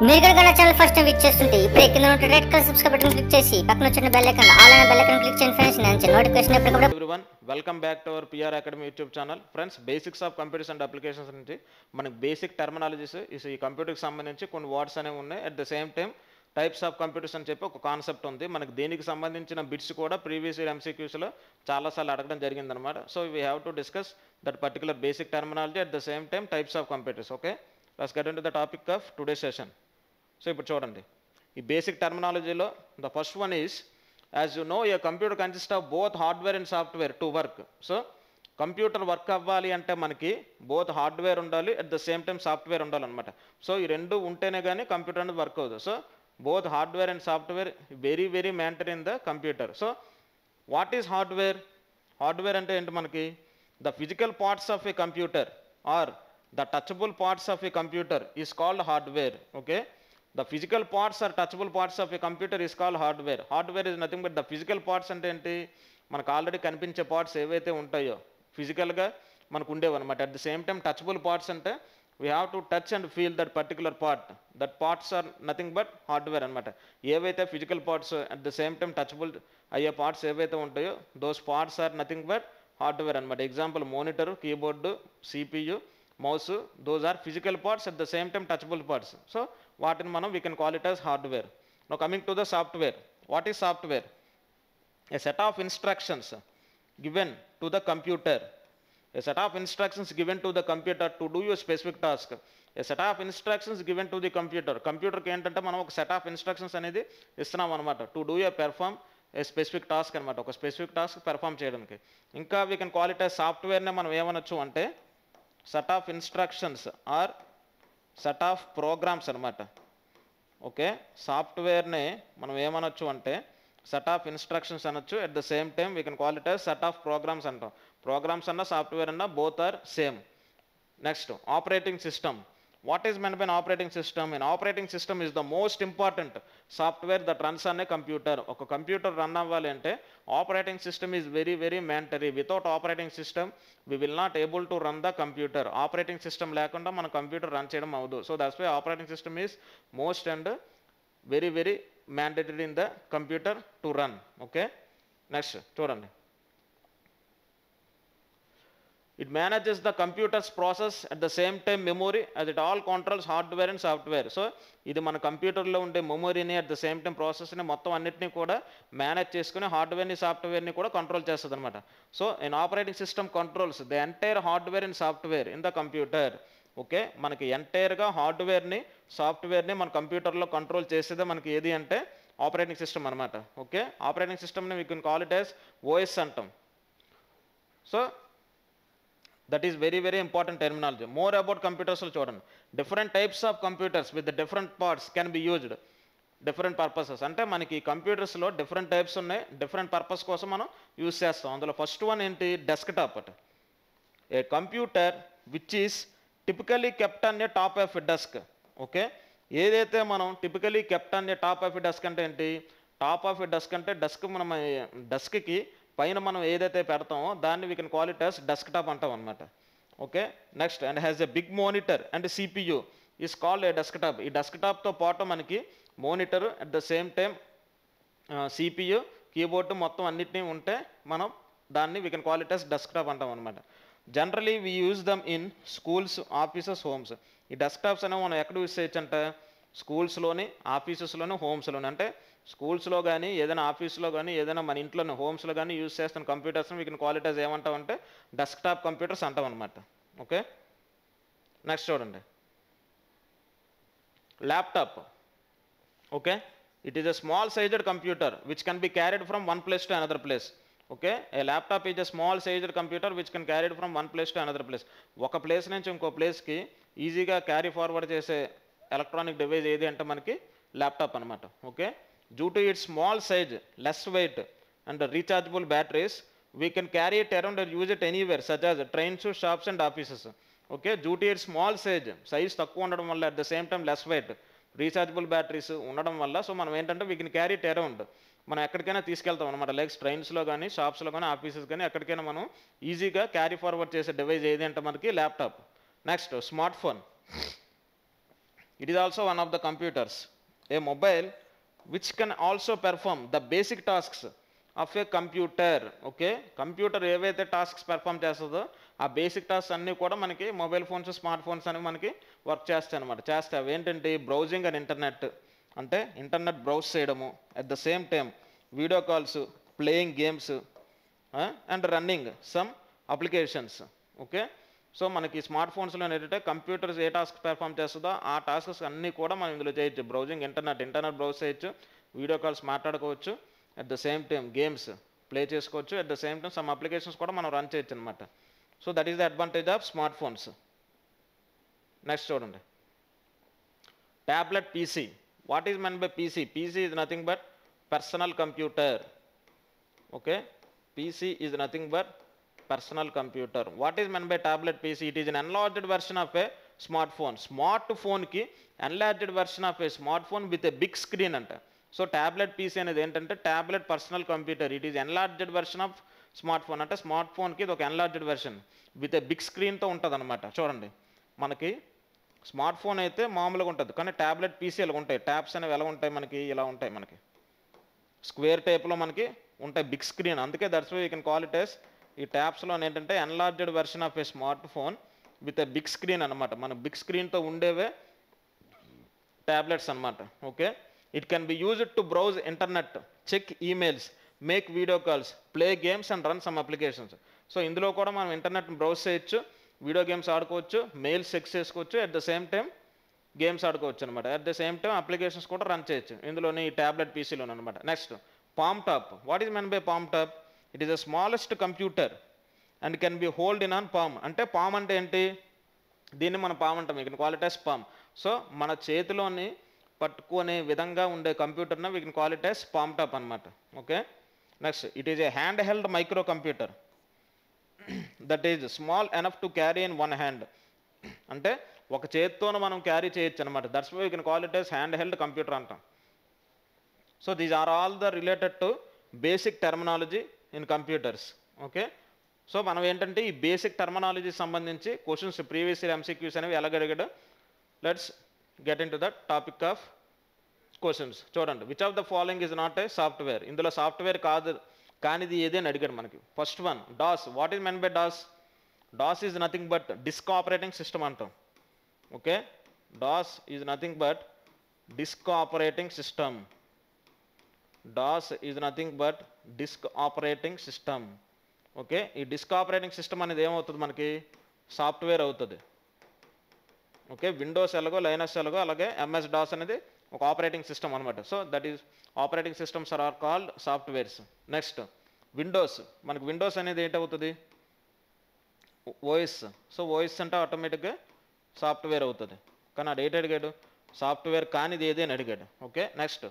మీరు కనుక నా ఛానల్ ఫస్ట్ టైం విజిట్ చేస్తుంటే ఇప్పుడే కింద ఉన్న red colour subscribe button click చేసి పక్కన వచ్చిన బెల్ ఐకాన్ ఆల్ అనే బెల్ ఐకాన్ క్లిక్ చేయండి ఫ్రెండ్స్. నేను నోటిఫికేషన్ ఎప్పటికప్పుడు everyone welcome back to our PR academy YouTube channel. Friends, basics of computers and applications నుంచి మనకి బేసిక్ టర్మినాలజీస్ ఈ కంప్యూటర్కి సంబంధించి కొన్ని వర్డ్స్ అనేవి ఉన్నాయి. At the same time types of computers అని చెప్పి ఒక కాన్సెప్ట్ ఉంది. మనకి దీనికి సంబంధించిన బిట్స్ కూడా ప్రీవియస్ ఇయర్ ఎంసీక్యూస్లో చాలాసార్లు అడగడం జరిగిందనమాట. So we have to discuss that particular basic terminology at the same time types of computers. Okay, let's get into the topic of today session. So ఇప్పుడు చూడండి, ఈ బేసిక్ టర్మినాలజీలో the first one is, as you know, a computer consist of both hardware and software to work. So computer work అవ్వాలి అంటే మనకి both hardware ఉండాలి, at the same time software ఉండాలన్నమాట. So ఈ రెండు ఉంటేనే కానీ కంప్యూటర్ అనేది వర్క్ అవుతుంది. So both hardware and software very very mandatory in the computer. So what is hardware? Hardware ante enti manaki the physical parts of a computer or the touchable parts of a computer is called hardware. Okay, the physical parts or touchable parts of a computer is called hardware. Hardware is nothing but the physical parts ante enti మనకు already కనిపించే parts ఏవైతే ఉంటాయో ఫిజికల్గా మనకు ఉండేవన్నమాట. At the same time touchable parts అంటే we have to touch and feel that particular part. That parts are nothing but hardware అనమాట. ఏవైతే physical parts at the same time touchable అయ్యే పార్ట్స్ ఏవైతే ఉంటాయో those parts are nothing but hardware అనమాట. Example monitor, keyboard, CPU, mouse, those are physical parts at the same time touchable parts. So వాటిని మనం we can call it as hardware. Now coming to the software. What is software? A set of instructions given to the computer. A set of instructions given to the computer to do a specific task. A set of instructions given to the computer. కంప్యూటర్కి ఏంటంటే మనం ఒక set of instructions అనేది ఇస్తున్నాం అనమాట. To do a perform a specific task అనమాట. ఒక specific task perform చేయడానికి. ఇంకా we can call it as సాఫ్ట్వేర్నే మనం ఏమనొచ్చు అంటే set of instructions or set of programs అనమాట. ఓకే, సాఫ్ట్వేర్నే మనం ఏమనొచ్చు అంటే సెట్ ఆఫ్ ఇన్స్ట్రక్షన్స్ అనొచ్చు. At the same time we can call it as set of programs అంటాం. ప్రోగ్రామ్స్ అన్న సాఫ్ట్వేర్ అన్న both are same. Next, operating system. What is meant by an operating system? In operating system is the most important software that runs on a computer. ఒక computer run అవ్వాలి అంటే operating system is very very mandatory. Without operating system we will not able to run the computer. Operating system లేకుండా మన computer run చేయడం అవ్వదు. So that's why operating system is most and very very mandatory in the computer to run. Okay, next చూడండి, it manages the computer's process at the same time memory as it all controls hardware and software. So ఇది మన కంప్యూటర్లో ఉండే మెమొరీని at the same time ప్రాసెస్ని మొత్తం అన్నిటినీ కూడా manage చేసుకుని హార్డ్వేర్ని సాఫ్ట్వేర్ని కూడా కంట్రోల్ చేస్తుంది అనమాట. So in operating system controls the entire hardware and software in the computer. Okay, మనకి ఎంటైర్గా హార్డ్వేర్ని సాఫ్ట్వేర్ని మన కంప్యూటర్లో కంట్రోల్ చేసేదే మనకి ఏది అంటే ఆపరేటింగ్ సిస్టమ్ అనమాట. ఓకే, ఆపరేటింగ్ సిస్టమ్ని we can call it as OS అంటాం. So that is very very important terminology. More about కంప్యూటర్స్లో చూడండి, different types of computers with different parts can be used different purposes. అంటే మనకి కంప్యూటర్స్లో different types ఉన్నాయి, different purpose కోసం మనం use చేస్తాం. అందులో ఫస్ట్ వన్ ఏంటి? డెస్క్టాప్ అట. A computer which is typically kept on a top of a desk. Okay, ఏదైతే మనం typically kept on a top of a desk అంటే ఏంటి? టాప్ ఆఫ్ ఎ డెస్క్ అంటే డెస్క్ మనం డెస్క్కి పైన మనం ఏదైతే పెడతామో దాన్ని we can call it as desktop అంటాం అనమాట. Okay, next, and has a big monitor and CPU is called a desktop. ఈ డెస్క్టాప్తో పాటు మనకి monitor at the same time CPU, keyboard మొత్తం అన్నిటినీ ఉంటే మనం దాన్ని we can call it as desktop అంటాం అనమాట. Generally we use them in schools, offices, homes. ఈ డెస్క్టాప్స్ అనేవి మనం ఎక్కడ యూజ్ చేయొచ్చు అంటే స్కూల్స్లోని, ఆఫీసెస్లోని, హోమ్స్లోని. అంటే స్కూల్స్లో కానీ ఏదైనా ఆఫీస్లో కానీ ఏదైనా మన ఇంట్లోనే హోమ్స్లో కానీ యూజ్ చేస్తున్న కంప్యూటర్స్ని we can call it as ఏమంటామంటే డెస్క్టాప్ కంప్యూటర్స్ అంటాం అనమాట. ఓకే, నెక్స్ట్ చూడండి, laptop. Okay, it is a small sized computer which can be carried from one place to another place. Okay, a laptop is a small sized computer which can carried from one place to another place. ఒక place నుంచి ఇంకో ప్లేస్కి ఈజీగా carry forward చేసే electronic device ఏది అంటే మనకి laptop అనమాట. Okay, due to it's small size, less weight and rechargeable batteries we can carry it around and use it anywhere such as trains, shops and offices. Okay, due to it's small size తక్కువ ఉండడం వల్ల at the same time less weight, rechargeable batteries ఉండడం వల్ల so మనం ఏంటంటే we can carry it around. మనం ఎక్కడికైనా తీసుకెళ్తాం అనమాట. లైక్ ట్రైన్స్లో కానీ, షాప్స్లో కానీ, ఆఫీసెస్ కానీ ఎక్కడికైనా మనం ఈజీగా క్యారీ ఫార్వర్డ్ చేసే డివైస్ ఏది అంటే మనకి laptop. Next, smart phone. It is also one of the computers. A mobile which can also perform the basic tasks of A computer. Okay, computer ఏవైతే టాస్క్స్ పెర్ఫామ్ చేస్తుందో ఆ బేసిక్ టాస్క్స్ అన్నీ కూడా మనకి మొబైల్ ఫోన్స్, స్మార్ట్ ఫోన్స్ అనేవి మనకి work చేస్తాయి అనమాట. చేస్తే అవి ఏంటంటే బ్రౌజింగ్ అండ్ ఇంటర్నెట్, అంటే ఇంటర్నెట్ బ్రౌజ్ చేయడము, at the same time video calls, playing games and running some applications. Okay, so మనకి స్మార్ట్ ఫోన్స్లో ఏంటంటే కంప్యూటర్స్ ఏ టాస్క్ పెర్ఫామ్ చేస్తుందో ఆ టాస్క్స్ అన్నీ కూడా మనం ఇందులో చేయొచ్చు. బ్రౌజింగ్, ఇంటర్నెట్ బ్రౌజ్ చేయొచ్చు, వీడియో కాల్స్ మాట్లాడుకోవచ్చు, at the same time games play చేసుకోవచ్చు, at the same time some applications కూడా మనం రన్ చేయొచ్చు అనమాట. So that is the advantage of smart phones. Next చూడండి, tablet PC. What is meant by PC? PC is nothing but personal computer. Okay, PC is nothing but personal computer. What is meant by tablet PC? It is an enlarged version of a smartphone. Smartphone ki enlarged version of a smartphone with a big screen anta. So tablet PC అనేది ఏంటంటే tablet personal computer. It is enlarged version of smartphone. అంటే smartphone కి ఇది ఒక enlarged version with a big screen తో ఉంటుంది అనమాట. చూడండి, మనకి స్మార్ట్ ఫోన్ అయితే మామూలుగా ఉంటుంది, కానీ టాబ్లెట్ పీసీ ఇలా ఉంటాయి. ట్యాబ్స్ అనేవి ఎలా ఉంటాయి మనకి? ఇలా ఉంటాయి, మనకి స్క్వేర్ టైప్లో మనకి ఉంటాయి, బిగ్ స్క్రీన్. అందుకే that's why you can call it as, ఈ ట్యాబ్స్లో ఏంటంటే enlarged version of a smart phone with a big screen అనమాట. మన బిగ్ స్క్రీన్తో ఉండేవే ట్యాబ్లెట్స్ అనమాట. Okay, it can be used to browse internet, check emails, make video calls, play games and run some applications. So ఇందులో కూడా మనం internet browse చేయొచ్చు, video games ఆడుకోవచ్చు, మెయిల్స్ చెక్ చేసుకోవచ్చు, at the same time games ఆడుకోవచ్చు అనమాట. At the same time applications కూడా run చేయొచ్చు ఇందులోని, ఈ ట్యాబ్లెట్ పీసీలోనే అనమాట. Next, palm top. What is meant by palm top? It is the smallest computer and can be hold in on palm. అంటే palm అంటే ఏంటి? దీన్ని మనం పామ్ అంటాం, we can call it as palm. So మన చేతిలోని పట్టుకునే విధంగా ఉండే కంప్యూటర్ని we can call it as palm top అనమాట. Okay, next, it is A hand held micro computer that is small enough to carry in one hand. అంటే ఒక చేతితోనే మనం క్యారీ చేయొచ్చు అనమాట. That's why we can call it as hand held computer అంటాం. So these are all the related to basic terminology in computers. Okay, so మనం ఏంటంటే ఈ బేసిక్ టెర్మినాలజీ సంబంధించి క్వశ్చన్స్, ప్రీవియస్ ఇయర్ ఎంసీక్యూస్ అనేవి ఎలా అడిగాడు. Let's get in to the topic of questions. చూడండి, which of the following is not a software? ఇందులో సాఫ్ట్వేర్ కాదు కానిది ఏది అని అడిగాడు మనకి. First one, DOS. What is meant by DOS? DOS is nothing but disk operating system అంటాం. Okay, DOS is nothing but disk operating system. DOS is nothing but disk operating system. Okay, ఈ disk operating system అనేది ఏమవుతుంది మనకి? Software అవుతుంది. Okay, Windows ఎలాగో, లైనస్ ఎలాగో, అలాగే MS DOS అనేది ఒక ఆపరేటింగ్ సిస్టమ్ అనమాట. So that is operating systems are called softwares. Next, Windows. మనకి విండోస్ అనేది ఏంటవుతుంది? ఓఎస్. సో ఓఎస్ అంటే ఆటోమేటిక్గా సాఫ్ట్వేర్ అవుతుంది. కానీ అది ఏంటి అడిగాడు? సాఫ్ట్వేర్ కానిది ఏది అని అడిగాడు. ఓకే, నెక్స్ట్,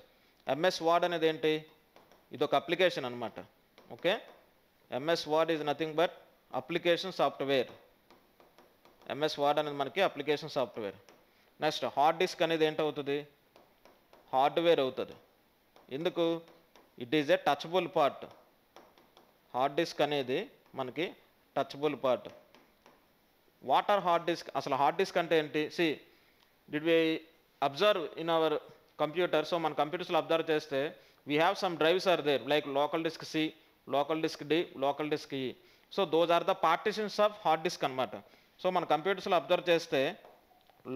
MS Word అనేది ఏంటి? ఇది ఒక అప్లికేషన్ అనమాట. Okay, MS Word is nothing but application software. MS Word అనేది మనకి application software. Next, hard disk అనేది ఏంటవుతుంది? హార్డ్వేర్ అవుతుంది. ఎందుకు? It is a touchable part. Hard disk అనేది మనకి touchable part. What are hard disk? అసలు హార్డ్ డిస్క్ అంటే ఏంటి? See, did we observe in our computer? So మన కంప్యూటర్స్లో అబ్జర్వ్ చేస్తే we have some drives are there, like local disk C, local disk D, local disk E. So those are the partitions of hard disk అనమాట. So మన కంప్యూటర్స్లో observe చేస్తే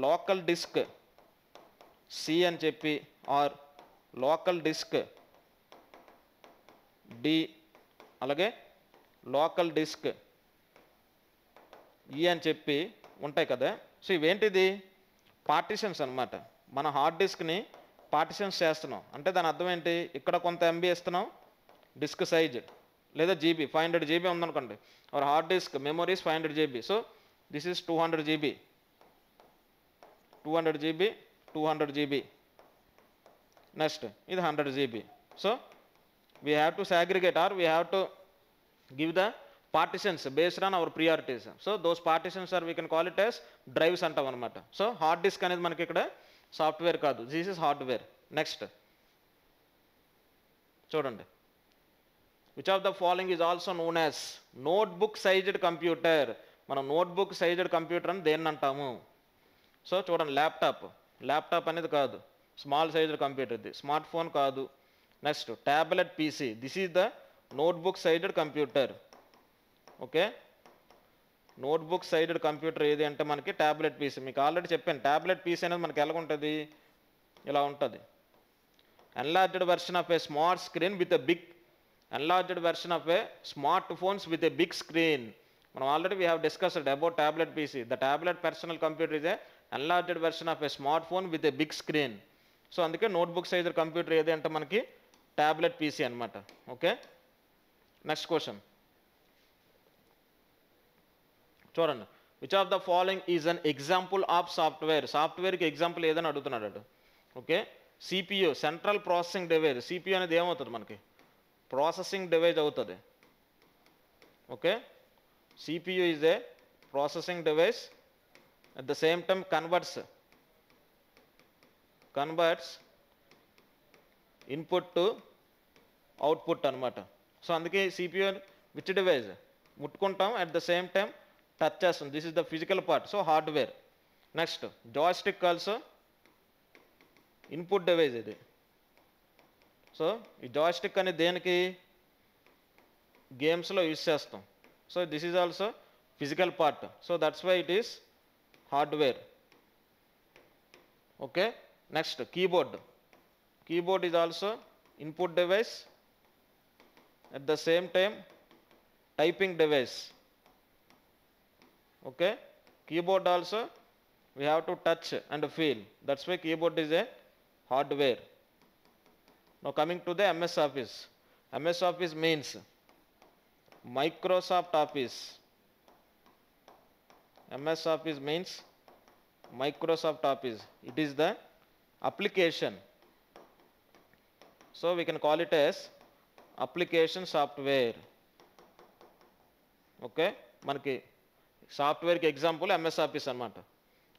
local disk C అని చెప్పి, or local disk D, అలాగే local disk E అని చెప్పి ఉంటాయి కదా. సో ఇవేంటిది? పార్టిషన్స్ అనమాట. మన హార్డ్ డిస్క్ని పార్టిషన్స్ చేస్తున్నాం అంటే దాని అర్థం ఏంటి? ఇక్కడ కొంత MB ఇస్తున్నాం డిస్క్ సైజ్, లేదా GB, 500 GB ఉందనుకోండి. Our hard disk memories 500 GB. So this is 200 GB, 200 GB, 200 GB. Next, ఇది 100 GB. So we have to segregate or we have to give the partitions based on our priorities. So those partitions or we can call it as drives అంటాం అనమాట. So hard disk అనేది మనకి ఇక్కడ software కాదు, this is hardware. Next చూడండి, which of the following is also known as notebook sized computer. మనం notebook sized computer అని దేన్ని అంటాము? సో చూడండి, ల్యాప్టాప్. ల్యాప్టాప్ అనేది కాదు, స్మాల్ సైజ్డ్ కంప్యూటర్ ఇది. స్మార్ట్ ఫోన్ కాదు. Next tablet PC, this is the notebook sized computer. Okay, notebook sized computer ఏది అంటే మనకి ట్యాబ్లెట్ పీసీ. మీకు ఆల్రెడీ చెప్పాను, ట్యాబ్లెట్ పీసీ అనేది మనకి ఎలా ఉంటుంది, ఇలా ఉంటుంది. Enlarged version of a smart screen with a big enlarged version of a smartphones with a big screen. మనం already we have discussed about tablet PC. The tablet personal computer is a enlarged version of a smartphone with a big screen. So అందుకే notebook size computer ఏది అంటే మనకి tablet PC అనమాట. Okay, next question చూడండి. Which of the following is an example of software. సాఫ్ట్వేర్కి example ఏదని అడుగుతున్నాడు. Okay, CPU central processing device. CPU అనేది ఏమవుతుంది మనకి, ప్రాసెసింగ్ డివైస్ అవుతుంది. Okay, CPU is a processing device, at the same time converts input to output అనమాట. So అందుకే CPU which device ముట్టుకుంటాం, at the same time touch చేస్తాం. This is the physical part, so hardware. Next joystick also input device ఇది. సో ఈ joystick అనేది దేనికి, గేమ్స్లో యూజ్ చేస్తాం. So this is also physical part, so that's why it is hardware. Okay, next keyboard is also input device, at the same time typing device. Okay, keyboard also we have to touch and feel, that's why keyboard is a hardware. Now coming to the MS Office. MS Office means Microsoft Office. MS Office means Microsoft Office. It is the application, so we can call it as application software. Okay, మనకి సాఫ్ట్వేర్కి example MS Office అనమాట.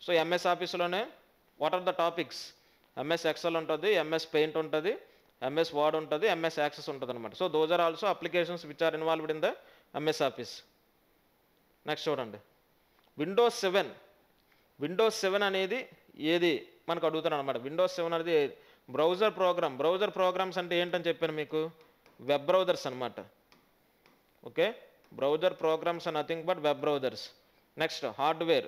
So MS ఆఫీస్లోనే what are the topics, MS Excel ఉంటుంది, MS Paint ఉంటుంది, MS Word ఉంటుంది, MS Access ఉంటుంది అనమాట. So those are also applications which are involved in the MS Office. Next చూడండి, విండోస్ 7 అనేది ఏది మనకు అడుగుతున్నాను అనమాట. విండోస్ 7 అనేది బ్రౌజర్ ప్రోగ్రామ్స్ అంటే ఏంటని చెప్పాను మీకు, వెబ్ బ్రౌజర్స్ అనమాట. Okay, browser programs are nothing but web browsers. Next hardware,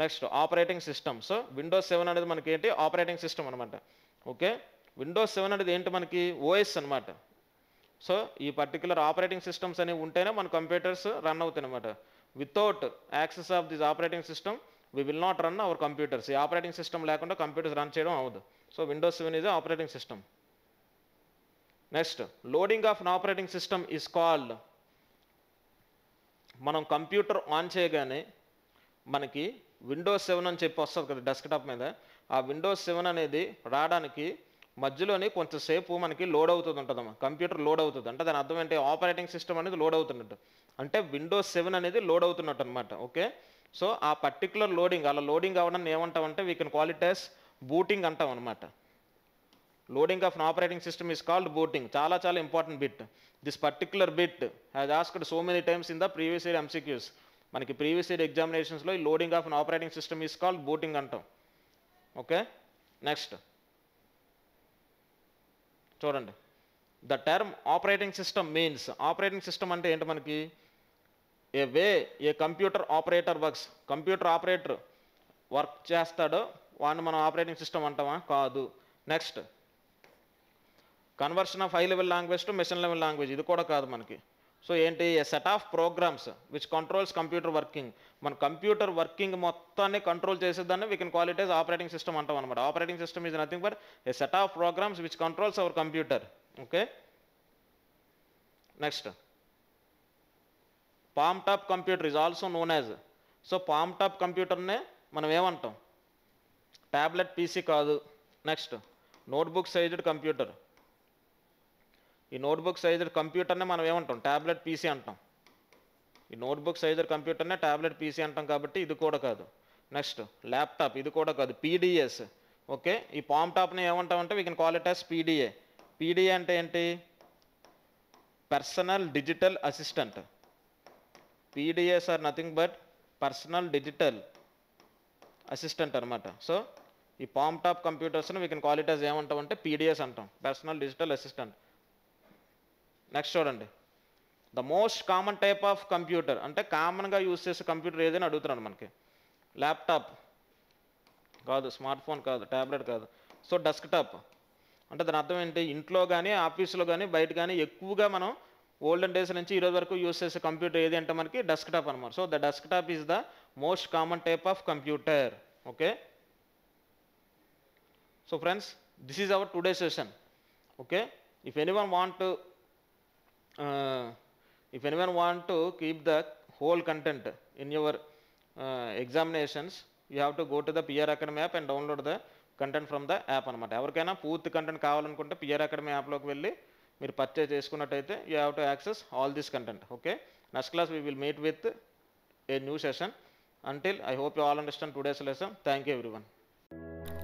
next operating system. So Windows 7 అనేది మనకి ఏంటి, ఆపరేటింగ్ సిస్టమ్ అనమాట. ఓకే, విండోస్ 7 అనేది ఏంటి మనకి, ఓఎస్ అనమాట. సో ఈ పర్టికులర్ ఆపరేటింగ్ సిస్టమ్స్ అనేవి ఉంటేనే మన కంప్యూటర్స్ రన్ అవుతాయి అనమాట. Without access of this operating system we will not run our computers. ఈ ఆపరేటింగ్ సిస్టమ్ లేకుండా కంప్యూటర్స్ రన్ చేయడం అవ్వదు. So Windows 7 is operating system. Next loading of an operating system is called, మనం computer on చేయగానే మనకి Windows 7 అని చెప్పి వస్తుంది కదా డెస్క్టాప్ మీద. ఆ విండోస్ 7 అనేది రావడానికి మధ్యలోని కొంచెంసేపు మనకి లోడ్ అవుతుంది ఉంటుందమ్మా, కంప్యూటర్ లోడ్ అవుతుంది. అంటే దాని అర్థం ఏంటి, ఆపరేటింగ్ సిస్టమ్ అనేది లోడ్ అవుతున్నట్టు, అంటే విండోస్ 7 అనేది లోడ్ అవుతున్నట్టు అనమాట. ఓకే, సో ఆ పర్టికులర్ లోడింగ్, అలా లోడింగ్ అవ్వడాన్ని ఏమంటామంటే we can call it as booting అంటాం అనమాట. Loading of an operating system is called booting. చాలా చాలా important bit. This particular bit has asked so many times in the previous year MCQs. మనకి previous year ఎగ్జామినేషన్స్లో ఈ loading of an operating system is called booting అంటాం. Okay, next చూడండి, the term operating system means, operating system అంటే ఏంటి మనకి, a way a computer operator works, computer operator work చేస్తాడో వాడిని మనం ఆపరేటింగ్ సిస్టమ్ అంటామా, కాదు. Next conversion of high level language to machine level language, ఇది కూడా కాదు మనకి. సో ఏంటి, a set of programs which controls computer working, మన కంప్యూటర్ వర్కింగ్ మొత్తాన్ని కంట్రోల్ చేసేదాన్ని we can call it as operating system అంటాం అనమాట. Operating system is nothing but a set of programs which controls hour computer. Okay, next palm top computer is also known as, so palm top కంప్యూటర్నే మనం ఏమంటాం, tablet PC కాదు. Next notebook sized computer, ఈ notebook sized కంప్యూటర్నే మనం ఏమంటాం, tablet PC అంటాం. ఈ నోట్బుక్ సైజర్ కంప్యూటర్నే ట్యాబ్లెట్ పీసీ అంటాం కాబట్టి ఇది కూడా కాదు. నెక్స్ట్ ల్యాప్టాప్, ఇది కూడా కాదు, పీడిఎస్. ఓకే, ఈ పామ్ టాప్ని ఏమంటామంటే we can call it as PDA. PDA అంటే ఏంటి, personal digital assistant. PDAs are nothing but personal digital assistant అనమాట. సో ఈ పామ్ టాప్ కంప్యూటర్స్ని we can call it as ఏమంటామంటే పీడిఎస్ అంటాం, పర్సనల్ డిజిటల్ అసిస్టెంట్. నెక్స్ట్ చూడండి, the most common type of computer అంటే కామన్గా యూజ్ చేసే కంప్యూటర్ ఏదైనా అడుగుతున్నాడు మనకి. ల్యాప్టాప్ కాదు, స్మార్ట్ ఫోన్ కాదు, ట్యాబ్లెట్ కాదు. సో డెస్క్టాప్ అంటే దాని అర్థం ఏంటి, ఇంట్లో కానీ ఆఫీస్లో కానీ బయట కానీ ఎక్కువగా మనం ఓల్డెన్ డేస్ నుంచి ఈరోజు వరకు యూజ్ చేసే కంప్యూటర్ ఏది అంటే మనకి డెస్క్టాప్ అనమాట. So the desktop is the most common type of computer. Okay, so friends, this is our today session. Okay, if anyone want to keep the whole content in your examinations, you have to go to the PR Academy app and download the content from the app అనమాట. ఎవరికైనా పూర్తి content కావాలనుకుంటే PR Academy యాప్లోకి వెళ్ళి మీరు purchase చేసుకున్నట్టయితే you have to access all this content. Okay, next class we will meet with a new session. Until I hope you all understand today's lesson. Thank you everyone.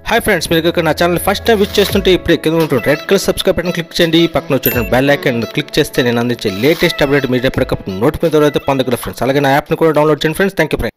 Hi friends, మీరు ఇక్కడ నా channel first time visit చేస్తుంటే ఇప్పుడే కింద ఉంటుంది red colour subscribe button click చేయండి. పక్కన వచ్చేటువంటి బెల్ ఐకాన్ క్లిక్ చేస్తే నేను అందించే లేటెస్ట్ అప్డేట్ మీరు ఎప్పటికప్పుడు నోటిఫికేషన్ ద్వారా అయితే పొందగలరు ఫ్రెండ్స్. అలాగే నా యాప్ని కూడా డౌన్లోడ్ చేయండి ఫ్రెండ్స్. Thank you friends.